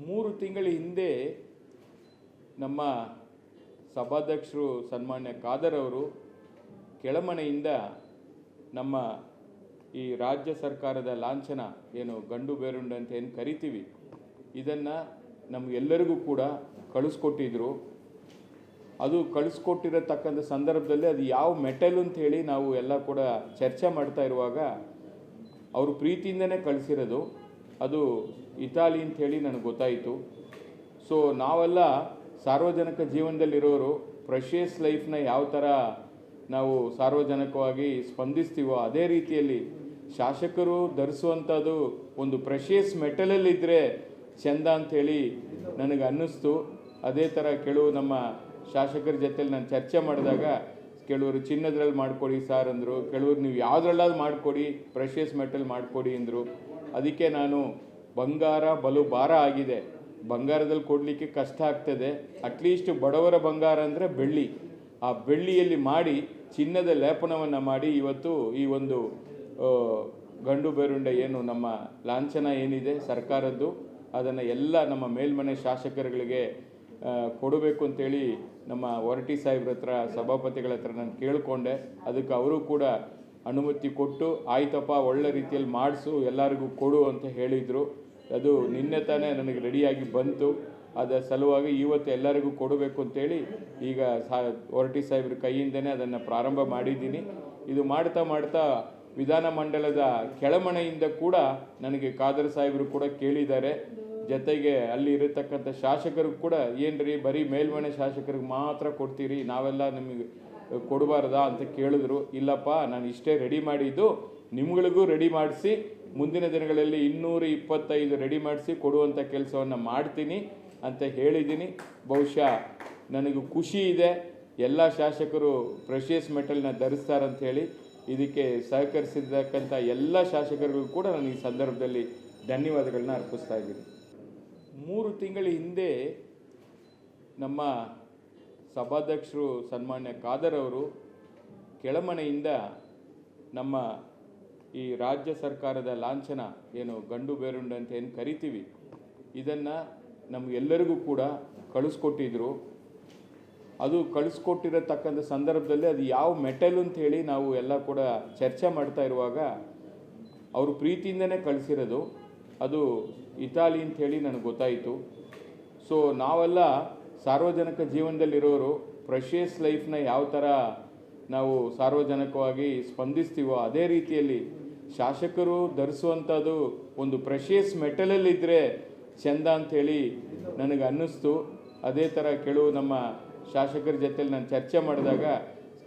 3 ತಿಂಗಳ ಹಿಂದೆ ನಮ್ಮ ಸಭಾಧ್ಯಕ್ಷರು ಸನ್ಮಾನ್ಯ ಖಾದರ್ ಅವರು ಕೆಳಮನೆಯಿಂದ ನಮ್ಮ ಈ ರಾಜ್ಯ ಸರ್ಕಾರದ ಲಾಂಛನ ಏನು ಗಂಡು ಬೇರುಂಡೆ ಅಂತ ಏನು ಕರಿತೀವಿ ಇದನ್ನು ನಮಗೆಲ್ಲರಿಗೂ ಕೂಡ ಕಳಿಸ್ಕೊಟ್ಟಿದ್ರು. ಅದು ಕಳಿಸ್ಕೊಟ್ಟಿರತಕ್ಕಂಥ ಸಂದರ್ಭದಲ್ಲಿ ಅದು ಯಾವ ಮೆಟಲ್ ಅಂತ ಹೇಳಿ ನಾವು ಎಲ್ಲ ಕೂಡ ಚರ್ಚೆ ಮಾಡ್ತಾ ಇರುವಾಗ ಅವರು ಪ್ರೀತಿಯಿಂದನೇ ಕಳಿಸಿರೋದು ಅದು ಇಟಾಲಿ ಅಂತ ಹೇಳಿ ನನಗೆ ಗೊತ್ತಾಯಿತು. ಸೊ ನಾವೆಲ್ಲ ಸಾರ್ವಜನಿಕ ಜೀವನದಲ್ಲಿರೋರು ಪ್ರೆಷಿಯಸ್ ಲೈಫ್ನ ಯಾವ ಥರ ನಾವು ಸಾರ್ವಜನಿಕವಾಗಿ ಸ್ಪಂದಿಸ್ತೀವೋ ಅದೇ ರೀತಿಯಲ್ಲಿ ಶಾಸಕರು ಧರಿಸುವಂಥದ್ದು ಒಂದು ಪ್ರೆಷಿಯಸ್ ಮೆಟಲಲ್ಲಿದ್ದರೆ ಚೆಂದ ಅಂಥೇಳಿ ನನಗೆ ಅನ್ನಿಸ್ತು. ಅದೇ ಥರ ಕೆಲವು ನಮ್ಮ ಶಾಸಕರ ಜೊತೆಲಿ ನಾನು ಚರ್ಚೆ ಮಾಡಿದಾಗ ಕೆಲವರು ಚಿನ್ನದ್ರಲ್ಲಿ ಮಾಡಿಕೊಡಿ ಸಾರ್ ಅಂದರು, ಕೆಲವರು ನೀವು ಯಾವುದ್ರಲ್ಲಾದ್ರು ಮಾಡಿಕೊಡಿ ಪ್ರೆಷಿಯಸ್ ಮೆಟಲ್ ಮಾಡಿಕೊಡಿ ಅಂದರು. ಅದಕ್ಕೆ ನಾನು ಬಂಗಾರ ಬಲು ಭಾರ ಆಗಿದೆ, ಬಂಗಾರದಲ್ಲಿ ಕೊಡಲಿಕ್ಕೆ ಕಷ್ಟ ಆಗ್ತದೆ, ಅಟ್ಲೀಸ್ಟ್ ಬಡವರ ಬಂಗಾರ ಅಂದರೆ ಬೆಳ್ಳಿ, ಆ ಬೆಳ್ಳಿಯಲ್ಲಿ ಮಾಡಿ ಚಿನ್ನದ ಲೇಪನವನ್ನು ಮಾಡಿ ಇವತ್ತು ಈ ಒಂದು ಗಂಡು ಬೇರುಂಡೆ ಏನು ನಮ್ಮ ಲಾಂಛನ ಏನಿದೆ ಸರ್ಕಾರದ್ದು ಅದನ್ನು ಎಲ್ಲ ನಮ್ಮ ಮೇಲ್ಮನೆ ಶಾಸಕರುಗಳಿಗೆ ಕೊಡಬೇಕು ಅಂತೇಳಿ ನಮ್ಮ ಹೊರಟಿ ಸಾಹೇಬ್ರ ಹತ್ರ ಸಭಾಪತಿಗಳ ಹತ್ರ ನಾನು ಕೇಳಿಕೊಂಡೆ. ಅದಕ್ಕೆ ಅವರು ಕೂಡ ಅನುಮತಿ ಕೊಟ್ಟು ಆಯ್ತಪ್ಪ ಒಳ್ಳೆ ರೀತಿಯಲ್ಲಿ ಮಾಡಿಸು ಎಲ್ಲರಿಗೂ ಕೊಡು ಅಂತ ಹೇಳಿದರು. ಅದು ನಿನ್ನೆ ತಾನೇ ನನಗೆ ರೆಡಿಯಾಗಿ ಬಂತು. ಅದರ ಸಲುವಾಗಿ ಇವತ್ತು ಎಲ್ಲರಿಗೂ ಕೊಡಬೇಕು ಅಂತೇಳಿ ಈಗ ಹೊರಟಿ ಸಾಹೇಬ್ರ ಕೈಯಿಂದನೇ ಅದನ್ನು ಪ್ರಾರಂಭ ಮಾಡಿದ್ದೀನಿ. ಇದು ಮಾಡ್ತಾ ಮಾಡ್ತಾ ವಿಧಾನಮಂಡಲದ ಕೆಳಮನೆಯಿಂದ ಕೂಡ ನನಗೆ ಖಾದರ್ ಸಾಹೇಬರು ಕೂಡ ಕೇಳಿದ್ದಾರೆ. ಜೊತೆಗೆ ಅಲ್ಲಿ ಇರತಕ್ಕಂಥ ಶಾಸಕರು ಕೂಡ ಏನ್ರಿ ಬರೀ ಮೇಲ್ಮನೆ ಶಾಸಕರಿಗೆ ಮಾತ್ರ ಕೊಡ್ತೀರಿ, ನಾವೆಲ್ಲ ನಿಮಗೆ ಕೊಡಬಾರ್ದಾ ಅಂತ ಕೇಳಿದ್ರು. ಇಲ್ಲಪ್ಪ, ನಾನು ಇಷ್ಟೇ ರೆಡಿ ಮಾಡಿದ್ದು, ನಿಮ್ಗಳಿಗೂ ರೆಡಿ ಮಾಡಿಸಿ ಮುಂದಿನ ದಿನಗಳಲ್ಲಿ 225 ರೆಡಿ ಮಾಡಿಸಿ ಕೊಡುವಂಥ ಕೆಲಸವನ್ನು ಮಾಡ್ತೀನಿ ಅಂತ ಹೇಳಿದ್ದೀನಿ. ಬಹುಶಃ ನನಗೂ ಖುಷಿ ಇದೆ, ಎಲ್ಲ ಶಾಸಕರು ಪ್ರೆಷಿಯಸ್ ಮೆಟಲ್ನ ಧರಿಸ್ತಾರಂಥೇಳಿ. ಇದಕ್ಕೆ ಸಹಕರಿಸಿರ್ತಕ್ಕಂಥ ಎಲ್ಲ ಶಾಸಕರಿಗೂ ಕೂಡ ನಾನು ಈ ಸಂದರ್ಭದಲ್ಲಿ ಧನ್ಯವಾದಗಳನ್ನ ಅರ್ಪಿಸ್ತಾ ಇದ್ದೀನಿ. 3 ತಿಂಗಳ ಹಿಂದೆ ನಮ್ಮ ಸಭಾಧ್ಯಕ್ಷರು ಸನ್ಮಾನ್ಯ ಖಾದರ್ ಅವರು ಕೆಳಮನೆಯಿಂದ ನಮ್ಮ ಈ ರಾಜ್ಯ ಸರ್ಕಾರದ ಲಾಂಛನ ಏನು ಗಂಡು ಬೇರುಂಡೆ ಅಂತ ಏನು ಕರಿತೀವಿ ಇದನ್ನು ನಮಗೆಲ್ಲರಿಗೂ ಕೂಡ ಕಳಿಸ್ಕೊಟ್ಟಿದ್ರು. ಅದು ಕಳಿಸ್ಕೊಟ್ಟಿರತಕ್ಕಂಥ ಸಂದರ್ಭದಲ್ಲಿ ಅದು ಯಾವ ಮೆಟಲ್ ಅಂತ ಹೇಳಿ ನಾವು ಎಲ್ಲ ಕೂಡ ಚರ್ಚೆ ಮಾಡ್ತಾ ಇರುವಾಗ ಅವರು ಪ್ರೀತಿಯಿಂದನೇ ಕಳಿಸಿರೋದು ಅದು ಇಟಾಲಿ ಅಂತ ಹೇಳಿ ನನಗೆ ಗೊತ್ತಾಯಿತು. ಸೊ ನಾವೆಲ್ಲ ಸಾರ್ವಜನಿಕ ಜೀವನದಲ್ಲಿರೋರು ಪ್ರೆಷಿಯಸ್ ಲೈಫ್ನ ಯಾವ ಥರ ನಾವು ಸಾರ್ವಜನಿಕವಾಗಿ ಸ್ಪಂದಿಸ್ತೀವೋ ಅದೇ ರೀತಿಯಲ್ಲಿ ಶಾಸಕರು ಧರಿಸುವಂಥದ್ದು ಒಂದು ಪ್ರೆಷಿಯಸ್ ಮೆಟಲಲ್ಲಿದ್ದರೆ ಚೆಂದ ಅಂಥೇಳಿ ನನಗೆ ಅನ್ನಿಸ್ತು. ಅದೇ ಥರ ಕೆಲವು ನಮ್ಮ ಶಾಸಕರ ಜೊತೆಲಿ ನಾನು ಚರ್ಚೆ ಮಾಡಿದಾಗ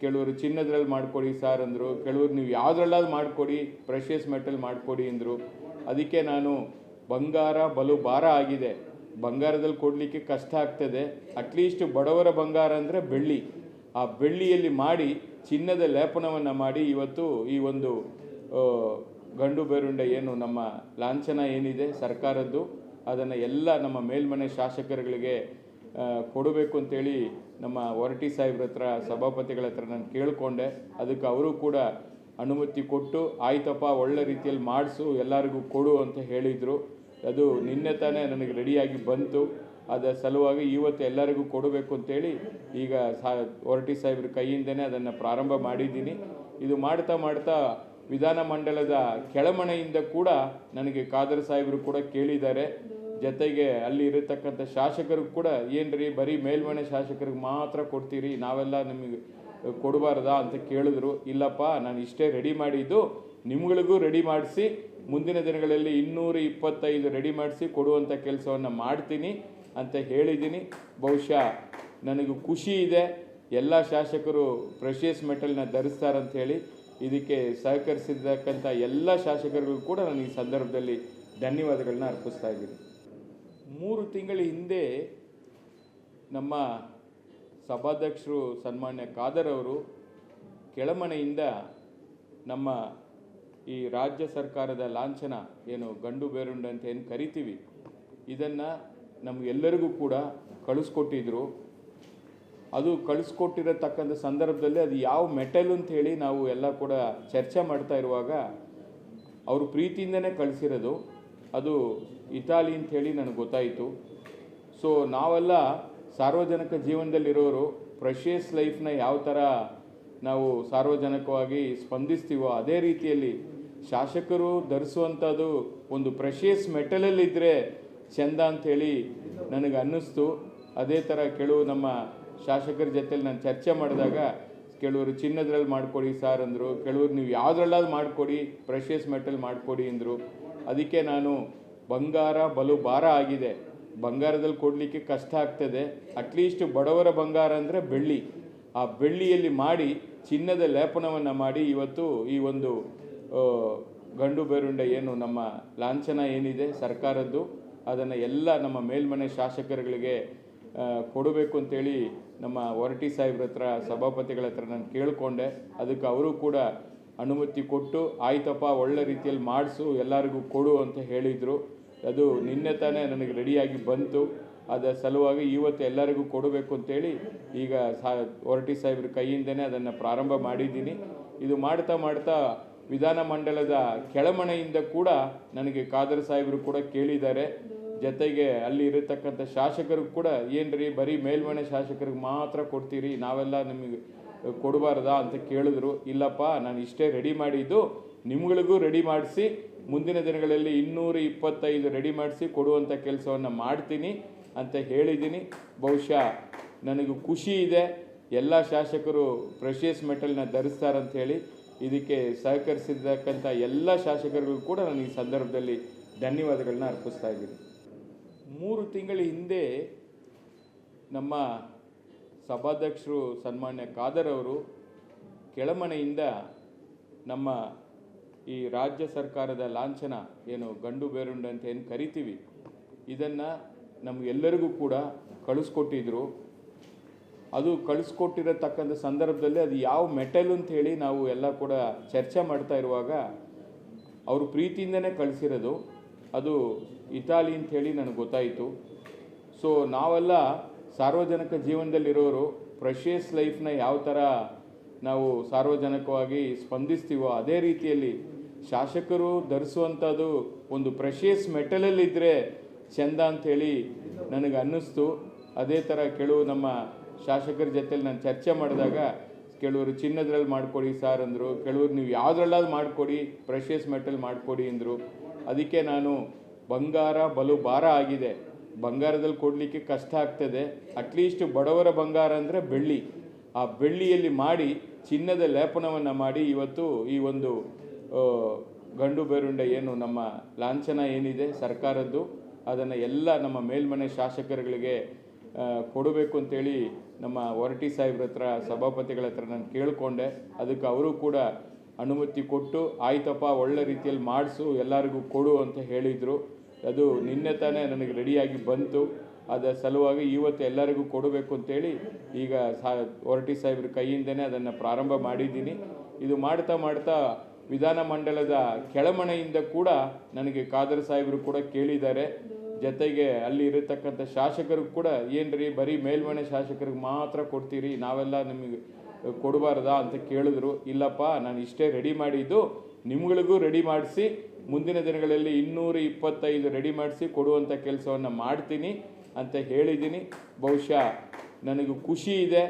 ಕೆಲವರು ಚಿನ್ನದ್ರಲ್ಲಿ ಮಾಡಿಕೊಡಿ ಸಾರ್ ಅಂದರು, ಕೆಲವರು ನೀವು ಯಾವುದ್ರಲ್ಲಾದ್ರು ಮಾಡಿಕೊಡಿ ಪ್ರೆಷಿಯಸ್ ಮೆಟಲ್ ಮಾಡಿಕೊಡಿ ಅಂದರು. ಅದಕ್ಕೆ ನಾನು ಬಂಗಾರ ಬಲು ಭಾರ ಆಗಿದೆ, ಬಂಗಾರದಲ್ಲಿ ಕೊಡಲಿಕ್ಕೆ ಕಷ್ಟ ಆಗ್ತದೆ, ಅಟ್ಲೀಸ್ಟ್ ಬಡವರ ಬಂಗಾರ ಅಂದರೆ ಬೆಳ್ಳಿ, ಆ ಬೆಳ್ಳಿಯಲ್ಲಿ ಮಾಡಿ ಚಿನ್ನದ ಲೇಪನವನ್ನು ಮಾಡಿ ಇವತ್ತು ಈ ಒಂದು ಗಂಡು ಬೇರುಂಡೆ ಏನು ನಮ್ಮ ಲಾಂಛನ ಏನಿದೆ ಸರ್ಕಾರದ್ದು ಅದನ್ನು ಎಲ್ಲ ನಮ್ಮ ಮೇಲ್ಮನೆ ಶಾಸಕರುಗಳಿಗೆ ಕೊಡಬೇಕು ಅಂತೇಳಿ ನಮ್ಮ ಹೊರಟಿ ಸಾಹೇಬ್ರ ಹತ್ರ ಸಭಾಪತಿಗಳ ಹತ್ರ ನಾನು ಕೇಳಿಕೊಂಡೆ. ಅದಕ್ಕೆ ಅವರು ಕೂಡ ಅನುಮತಿ ಕೊಟ್ಟು ಆಯ್ತಪ್ಪ ಒಳ್ಳೆ ರೀತಿಯಲ್ಲಿ ಮಾಡಿಸು ಎಲ್ಲರಿಗೂ ಕೊಡು ಅಂತ ಹೇಳಿದರು. ಅದು ನಿನ್ನೆ ತಾನೇ ನನಗೆ ರೆಡಿಯಾಗಿ ಬಂತು. ಅದರ ಸಲುವಾಗಿ ಇವತ್ತು ಎಲ್ಲರಿಗೂ ಕೊಡಬೇಕು ಅಂತೇಳಿ ಈಗ ಹೊರಟಿ ಸಾಹೇಬ್ರ ಕೈಯಿಂದನೇ ಅದನ್ನು ಪ್ರಾರಂಭ ಮಾಡಿದ್ದೀನಿ. ಇದು ಮಾಡ್ತಾ ಮಾಡ್ತಾ ವಿಧಾನಮಂಡಲದ ಕೆಳಮನೆಯಿಂದ ಕೂಡ ನನಗೆ ಖಾದರ್ ಸಾಹೇಬರು ಕೂಡ ಕೇಳಿದ್ದಾರೆ. ಜೊತೆಗೆ ಅಲ್ಲಿ ಇರತಕ್ಕಂಥ ಶಾಸಕರು ಕೂಡ ಏನ್ರಿ ಬರೀ ಮೇಲ್ಮನೆ ಶಾಸಕರಿಗೆ ಮಾತ್ರ ಕೊಡ್ತೀರಿ, ನಾವೆಲ್ಲ ನಿಮಗೆ ಕೊಡಬಾರ್ದಾ ಅಂತ ಕೇಳಿದ್ರು. ಇಲ್ಲಪ್ಪ, ನಾನು ಇಷ್ಟೇ ರೆಡಿ ಮಾಡಿದ್ದು, ನಿಮ್ಗಳಿಗೂ ರೆಡಿ ಮಾಡಿಸಿ ಮುಂದಿನ ದಿನಗಳಲ್ಲಿ 225 ರೆಡಿ ಮಾಡಿಸಿ ಕೊಡುವಂಥ ಕೆಲಸವನ್ನು ಮಾಡ್ತೀನಿ ಅಂತ ಹೇಳಿದ್ದೀನಿ. ಬಹುಶಃ ನನಗೂ ಖುಷಿ ಇದೆ, ಎಲ್ಲ ಶಾಸಕರು ಪ್ರೆಷಿಯಸ್ ಮೆಟಲ್ನ ಧರಿಸ್ತಾರಂಥೇಳಿ. ಇದಕ್ಕೆ ಸಹಕರಿಸಿರ್ತಕ್ಕಂಥ ಎಲ್ಲ ಶಾಸಕರಿಗೂ ಕೂಡ ನಾನು ಈ ಸಂದರ್ಭದಲ್ಲಿ ಧನ್ಯವಾದಗಳನ್ನ ಅರ್ಪಿಸ್ತಾ ಇದ್ದೀನಿ. 3 ತಿಂಗಳ ಹಿಂದೆ ನಮ್ಮ ಸಭಾಧ್ಯಕ್ಷರು ಸನ್ಮಾನ್ಯ ಖಾದರ್ ಅವರು ಕೆಳಮನೆಯಿಂದ ನಮ್ಮ ಈ ರಾಜ್ಯ ಸರ್ಕಾರದ ಲಾಂಛನ ಏನು ಗಂಡು ಬೇರುಂಡೆ ಅಂತ ಏನು ಕರಿತೀವಿ ಇದನ್ನು ನಮಗೆಲ್ಲರಿಗೂ ಕೂಡ ಕಳಿಸ್ಕೊಟ್ಟಿದ್ರು. ಅದು ಕಳಿಸ್ಕೊಟ್ಟಿರತಕ್ಕಂಥ ಸಂದರ್ಭದಲ್ಲಿ ಅದು ಯಾವ ಮೆಟಲ್ ಅಂತ ಹೇಳಿ ನಾವು ಎಲ್ಲ ಕೂಡ ಚರ್ಚೆ ಮಾಡ್ತಾ ಇರುವಾಗ ಅವರು ಪ್ರೀತಿಯಿಂದನೇ ಕಳಿಸಿರೋದು ಅದು ಇಟಾಲಿ ಅಂತ ಹೇಳಿ ನನಗೆ ಗೊತ್ತಾಯಿತು. ಸೊ ನಾವೆಲ್ಲ ಸಾರ್ವಜನಿಕ ಜೀವನದಲ್ಲಿರೋರು ಪ್ರೆಷಿಯಸ್ ಲೈಫ್ನ ಯಾವ ಥರ ನಾವು ಸಾರ್ವಜನಿಕವಾಗಿ ಸ್ಪಂದಿಸ್ತೀವೋ ಅದೇ ರೀತಿಯಲ್ಲಿ ಶಾಸಕರು ಧರಿಸುವಂಥದ್ದು ಒಂದು ಪ್ರೆಷಿಯಸ್ ಮೆಟಲಲ್ಲಿದ್ದರೆ ಚೆಂದ ಅಂಥೇಳಿ ನನಗೆ ಅನ್ನಿಸ್ತು. ಅದೇ ಥರ ಕೆಲವು ನಮ್ಮ ಶಾಸಕರ ಜೊತೆಲಿ ನಾನು ಚರ್ಚೆ ಮಾಡಿದಾಗ ಕೆಲವರು ಚಿನ್ನದ್ರಲ್ಲಿ ಮಾಡಿಕೊಡಿ ಸಾರ್ ಅಂದರು, ಕೆಲವರು ನೀವು ಯಾವುದ್ರಲ್ಲಾದ್ರು ಮಾಡಿಕೊಡಿ, ಪ್ರೆಷಿಯಸ್ ಮೆಟಲ್ ಮಾಡಿಕೊಡಿ ಅಂದರು. ಅದಕ್ಕೆ ನಾನು ಬಂಗಾರ ಬಲು ಭಾರ ಆಗಿದೆ, ಬಂಗಾರದಲ್ಲಿ ಕೊಡಲಿಕ್ಕೆ ಕಷ್ಟ ಆಗ್ತದೆ, ಅಟ್ಲೀಸ್ಟ್ ಬಡವರ ಬಂಗಾರ ಅಂದರೆ ಬೆಳ್ಳಿ, ಆ ಬೆಳ್ಳಿಯಲ್ಲಿ ಮಾಡಿ ಚಿನ್ನದ ಲೇಪನವನ್ನು ಮಾಡಿ ಇವತ್ತು ಈ ಒಂದು ಗಂಡು ಬೇರುಂಡ ಏನು ನಮ್ಮ ಲಾಂಛನ ಏನಿದೆ ಸರ್ಕಾರದ್ದು ಅದನ್ನು ಎಲ್ಲ ನಮ್ಮ ಮೇಲ್ಮನೆ ಶಾಸಕರುಗಳಿಗೆ ಕೊಡಬೇಕು ಅಂತೇಳಿ ನಮ್ಮ ಹೊರಟಿ ಸಾಹೇಬ್ರ ಹತ್ರ ಸಭಾಪತಿಗಳ ಹತ್ರ ನಾನು ಕೇಳಿಕೊಂಡೆ. ಅದಕ್ಕೆ ಅವರು ಕೂಡ ಅನುಮತಿ ಕೊಟ್ಟು ಆಯ್ತಪ್ಪ ಒಳ್ಳೆ ರೀತಿಯಲ್ಲಿ ಮಾಡಿಸು ಎಲ್ಲರಿಗೂ ಕೊಡು ಅಂತ ಹೇಳಿದರು. ಅದು ನಿನ್ನೆ ತಾನೇ ನನಗೆ ರೆಡಿಯಾಗಿ ಬಂತು. ಅದರ ಸಲುವಾಗಿ ಇವತ್ತು ಎಲ್ಲರಿಗೂ ಕೊಡಬೇಕು ಅಂತೇಳಿ ಈಗ ಹೊರಟಿ ಸಾಹೇಬ್ರ ಕೈಯಿಂದನೇ ಅದನ್ನು ಪ್ರಾರಂಭ ಮಾಡಿದ್ದೀನಿ. ಇದು ಮಾಡ್ತಾ ಮಾಡ್ತಾ ವಿಧಾನಮಂಡಲದ ಕೆಳಮನೆಯಿಂದ ಕೂಡ ನನಗೆ ಖಾದರ್ ಸಾಹೇಬರು ಕೂಡ ಕೇಳಿದ್ದಾರೆ. ಜೊತೆಗೆ ಅಲ್ಲಿ ಇರತಕ್ಕಂಥ ಶಾಸಕರು ಕೂಡ ಏನ್ರಿ ಬರೀ ಮೇಲ್ಮನೆ ಶಾಸಕರಿಗೆ ಮಾತ್ರ ಕೊಡ್ತೀರಿ, ನಾವೆಲ್ಲ ನಿಮಗೆ ಕೊಡಬಾರ್ದಾ ಅಂತ ಕೇಳಿದ್ರು. ಇಲ್ಲಪ್ಪ, ನಾನು ಇಷ್ಟೇ ರೆಡಿ ಮಾಡಿದ್ದು, ನಿಮ್ಗಳಿಗೂ ರೆಡಿ ಮಾಡಿಸಿ ಮುಂದಿನ ದಿನಗಳಲ್ಲಿ 225 ರೆಡಿ ಮಾಡಿಸಿ ಕೊಡುವಂಥ ಕೆಲಸವನ್ನು ಮಾಡ್ತೀನಿ ಅಂತ ಹೇಳಿದ್ದೀನಿ. ಬಹುಶಃ ನನಗೂ ಖುಷಿ ಇದೆ, ಎಲ್ಲ ಶಾಸಕರು ಪ್ರೆಷಿಯಸ್ ಮೆಟಲ್ನ ಧರಿಸ್ತಾರಂತ ಹೇಳಿ. ಇದಕ್ಕೆ ಸಹಕರಿಸಿರ್ತಕ್ಕಂಥ ಎಲ್ಲ ಶಾಸಕರಿಗೂ ಕೂಡ ನಾನು ಈ ಸಂದರ್ಭದಲ್ಲಿ ಧನ್ಯವಾದಗಳನ್ನ ಅರ್ಪಿಸ್ತಾ ಇದ್ದೀನಿ. 3 ತಿಂಗಳ ಹಿಂದೆ ನಮ್ಮ ಸಭಾಧ್ಯಕ್ಷರು ಸನ್ಮಾನ್ಯ ಖಾದರ್ ಅವರು ಕೆಳಮನೆಯಿಂದ ನಮ್ಮ ಈ ರಾಜ್ಯ ಸರ್ಕಾರದ ಲಾಂಛನ ಏನು ಗಂಡು ಬೇರುಂಡ ಅಂತ ಏನು ಕರಿತೀವಿ ಇದನ್ನು ನಮಗೆಲ್ಲರಿಗೂ ಕೂಡ ಕಳಿಸ್ಕೊಟ್ಟಿದ್ರು. ಅದು ಕಳಿಸ್ಕೊಟ್ಟಿರತಕ್ಕಂಥ ಸಂದರ್ಭದಲ್ಲಿ ಅದು ಯಾವ ಮೆಟಲ್ ಅಂತ ಹೇಳಿ ನಾವು ಎಲ್ಲ ಕೂಡ ಚರ್ಚೆ ಮಾಡ್ತಾ ಇರುವಾಗ ಅವರು ಪ್ರೀತಿಯಿಂದನೇ ಕಳಿಸಿರೋದು. ಅದು ಇಟಾಲಿ ಅಂತ ಹೇಳಿ ನನಗೆ ಗೊತ್ತಾಯಿತು. ಸೊ ನಾವೆಲ್ಲ ಸಾರ್ವಜನಿಕ ಜೀವನದಲ್ಲಿರೋರು ಪ್ರೆಷಿಯಸ್ ಲೈಫ್ನ ಯಾವ ಥರ ನಾವು ಸಾರ್ವಜನಿಕವಾಗಿ ಸ್ಪಂದಿಸ್ತೀವೋ ಅದೇ ರೀತಿಯಲ್ಲಿ ಶಾಸಕರು ಧರಿಸುವಂಥದ್ದು ಒಂದು ಪ್ರೆಷಿಯಸ್ ಮೆಟಲಲ್ಲಿದ್ದರೆ ಚೆಂದ ಅಂಥೇಳಿ ನನಗೆ ಅನ್ನಿಸ್ತು. ಅದೇ ಥರ ಕೆಲವು ನಮ್ಮ ಶಾಸಕರ ಜೊತೆಲಿ ನಾನು ಚರ್ಚೆ ಮಾಡಿದಾಗ ಕೆಲವರು ಚಿನ್ನದ್ರಲ್ಲಿ ಮಾಡಿಕೊಡಿ ಸಾರ್ ಅಂದರು, ಕೆಲವರು ನೀವು ಯಾವುದ್ರಲ್ಲಾದ್ರು ಮಾಡಿಕೊಡಿ, ಪ್ರೆಷಿಯಸ್ ಮೆಟಲ್ ಮಾಡಿಕೊಡಿ ಅಂದರು. ಅದಕ್ಕೆ ನಾನು ಬಂಗಾರ ಬಲು ಭಾರ ಆಗಿದೆ, ಬಂಗಾರದಲ್ಲಿ ಕೊಡಲಿಕ್ಕೆ ಕಷ್ಟ ಆಗ್ತದೆ, ಅಟ್ಲೀಸ್ಟ್ ಬಡವರ ಬಂಗಾರ ಅಂದರೆ ಬೆಳ್ಳಿ, ಆ ಬೆಳ್ಳಿಯಲ್ಲಿ ಮಾಡಿ ಚಿನ್ನದ ಲೇಪನವನ್ನು ಮಾಡಿ ಇವತ್ತು ಈ ಒಂದು ಗಂಡು ಬೇರುಂಡ ಏನು ನಮ್ಮ ಲಾಂಛನ ಏನಿದೆ ಸರ್ಕಾರದ್ದು ಅದನ್ನು ಎಲ್ಲ ನಮ್ಮ ಮೇಲ್ಮನೆ ಶಾಸಕರುಗಳಿಗೆ ಕೊಡಬೇಕು ಅಂತೇಳಿ ನಮ್ಮ ಹೊರಟಿ ಸಾಹೇಬ್ರ ಹತ್ರ ಸಭಾಪತಿಗಳ ಹತ್ರ ನಾನು ಕೇಳಿಕೊಂಡೆ. ಅದಕ್ಕೆ ಅವರು ಕೂಡ ಅನುಮತಿ ಕೊಟ್ಟು ಆಯ್ತಪ್ಪ ಒಳ್ಳೆ ರೀತಿಯಲ್ಲಿ ಮಾಡಿಸು ಎಲ್ಲರಿಗೂ ಕೊಡು ಅಂತ ಹೇಳಿದರು. ಅದು ನಿನ್ನೆ ತಾನೇ ನನಗೆ ರೆಡಿಯಾಗಿ ಬಂತು. ಅದರ ಸಲುವಾಗಿ ಇವತ್ತು ಎಲ್ಲರಿಗೂ ಕೊಡಬೇಕು ಅಂತೇಳಿ ಈಗ ಹೊರಟಿ ಸಾಹೇಬ್ರ ಕೈಯಿಂದನೇ ಅದನ್ನು ಪ್ರಾರಂಭ ಮಾಡಿದ್ದೀನಿ. ಇದು ಮಾಡ್ತಾ ಮಾಡ್ತಾ ವಿಧಾನಮಂಡಲದ ಕೆಳಮನೆಯಿಂದ ಕೂಡ ನನಗೆ ಖಾದರ್ ಸಾಹೇಬರು ಕೂಡ ಕೇಳಿದ್ದಾರೆ. ಜೊತೆಗೆ ಅಲ್ಲಿ ಇರತಕ್ಕಂಥ ಶಾಸಕರು ಕೂಡ ಏನ್ರಿ ಬರೀ ಮೇಲ್ಮನೆ ಶಾಸಕರಿಗೆ ಮಾತ್ರ ಕೊಡ್ತೀರಿ, ನಾವೆಲ್ಲ ನಿಮಗೆ ಕೊಡಬಾರ್ದಾ ಅಂತ ಕೇಳಿದ್ರು. ಇಲ್ಲಪ್ಪ, ನಾನು ಇಷ್ಟೇ ರೆಡಿ ಮಾಡಿದ್ದು, ನಿಮ್ಗಳಿಗೂ ರೆಡಿ ಮಾಡಿಸಿ ಮುಂದಿನ ದಿನಗಳಲ್ಲಿ 225 ರೆಡಿ ಮಾಡಿಸಿ ಕೊಡುವಂಥ ಕೆಲಸವನ್ನು ಮಾಡ್ತೀನಿ ಅಂತ ಹೇಳಿದ್ದೀನಿ. ಬಹುಶಃ ನನಗೂ ಖುಷಿ ಇದೆ,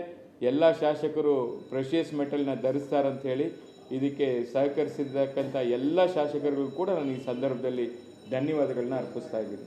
ಎಲ್ಲ ಶಾಸಕರು ಪ್ರೆಷಿಯಸ್ ಮೆಟಲ್ನ ಧರಿಸ್ತಾರಂತ ಹೇಳಿ. ಇದಕ್ಕೆ ಸಹಕರಿಸಿರ್ತಕ್ಕಂಥ ಎಲ್ಲ ಶಾಸಕರಿಗೂ ಕೂಡ ನಾನು ಈ ಸಂದರ್ಭದಲ್ಲಿ ಧನ್ಯವಾದಗಳನ್ನ ಅರ್ಪಿಸ್ತಾ ಇದ್ದೀನಿ.